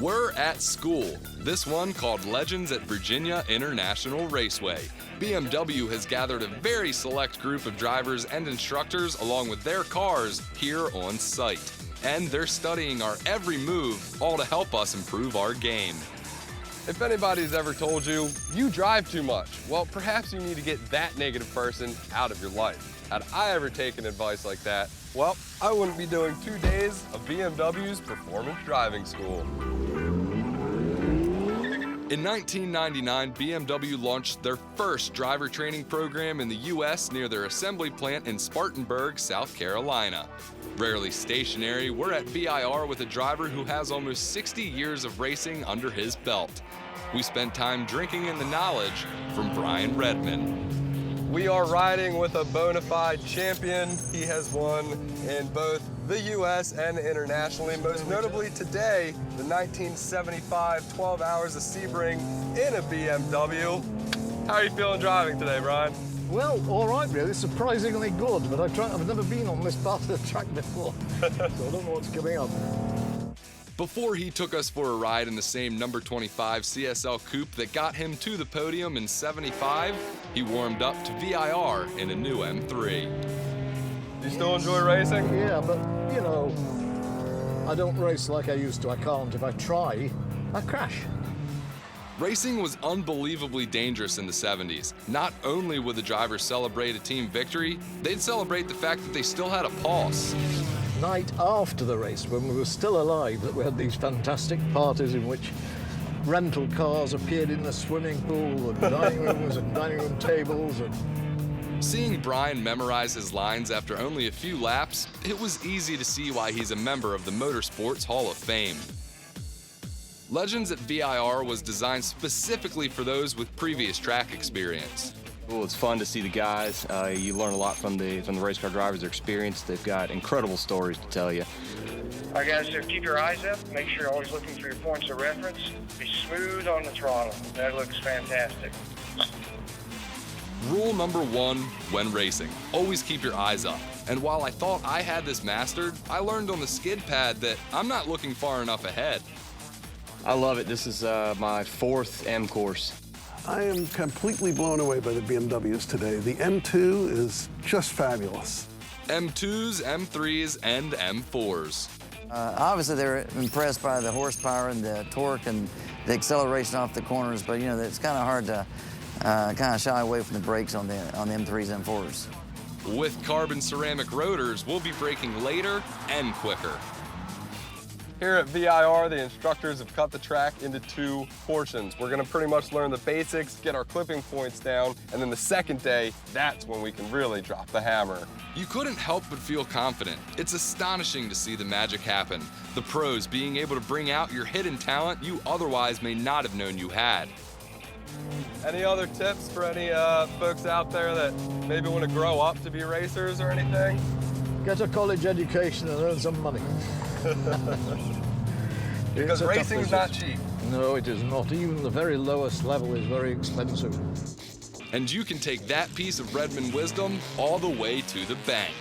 We're at school, this one called Legends at Virginia International Raceway. BMW has gathered a very select group of drivers and instructors along with their cars here on site. And they're studying our every move, all to help us improve our game. If anybody's ever told you, you drive too much, well, perhaps you need to get that negative person out of your life. Had I ever taken advice like that, well, I wouldn't be doing 2 days of BMW's performance driving school. In 1999, BMW launched their first driver training program in the U.S. near their assembly plant in Spartanburg, South Carolina. Rarely stationary, we're at VIR with a driver who has almost 60 years of racing under his belt. We spent time drinking in the knowledge from Brian Redman. We are riding with a bona fide champion. He has won in both the U.S. and internationally, most notably today, the 1975 12 Hours of Sebring in a BMW. How are you feeling driving today, Brian? Well, all right, really. Surprisingly good, but I've never been on this part of the track before, so I don't know what's coming up. Before he took us for a ride in the same number 25 CSL Coupe that got him to the podium in '75, he warmed up to VIR in a new M3. You still enjoy racing? Yeah, but, you know, I don't race like I used to. I can't. If I try, I crash. Racing was unbelievably dangerous in the 70s. Not only would the drivers celebrate a team victory, they'd celebrate the fact that they still had a pulse. Night after the race, when we were still alive, that we had these fantastic parties in which rental cars appeared in the swimming pool, and dining rooms and dining room tables. Seeing Brian memorize his lines after only a few laps, it was easy to see why he's a member of the Motorsports Hall of Fame. Legends at VIR was designed specifically for those with previous track experience. Well, it's fun to see the guys. You learn a lot from the race car drivers, their experience. They've got incredible stories to tell you. All right, guys, so keep your eyes up. Make sure you're always looking for your points of reference. Be smooth on the throttle. That looks fantastic. Rule number 1 when racing, always keep your eyes up. And while I thought I had this mastered, I learned on the skid pad that I'm not looking far enough ahead. I love it. This is my 4th M course. I am completely blown away by the BMWs today. The M2 is just fabulous. M2s, M3s, and M4s. Obviously, they're impressed by the horsepower and the torque and the acceleration off the corners, but, you know, it's kind of hard to kind of shy away from the brakes on the M3s and M4s. With carbon ceramic rotors, we'll be braking later and quicker. Here at VIR, the instructors have cut the track into 2 portions. We're gonna pretty much learn the basics, get our clipping points down, and then the second day, that's when we can really drop the hammer. You couldn't help but feel confident. It's astonishing to see the magic happen. The pros being able to bring out your hidden talent you otherwise may not have known you had. Any other tips for any folks out there that maybe want to grow up to be racers or anything? Get a college education and earn some money. Because racing's not cheap. No, it is not. Even the very lowest level is very expensive. And you can take that piece of Redman wisdom all the way to the bank.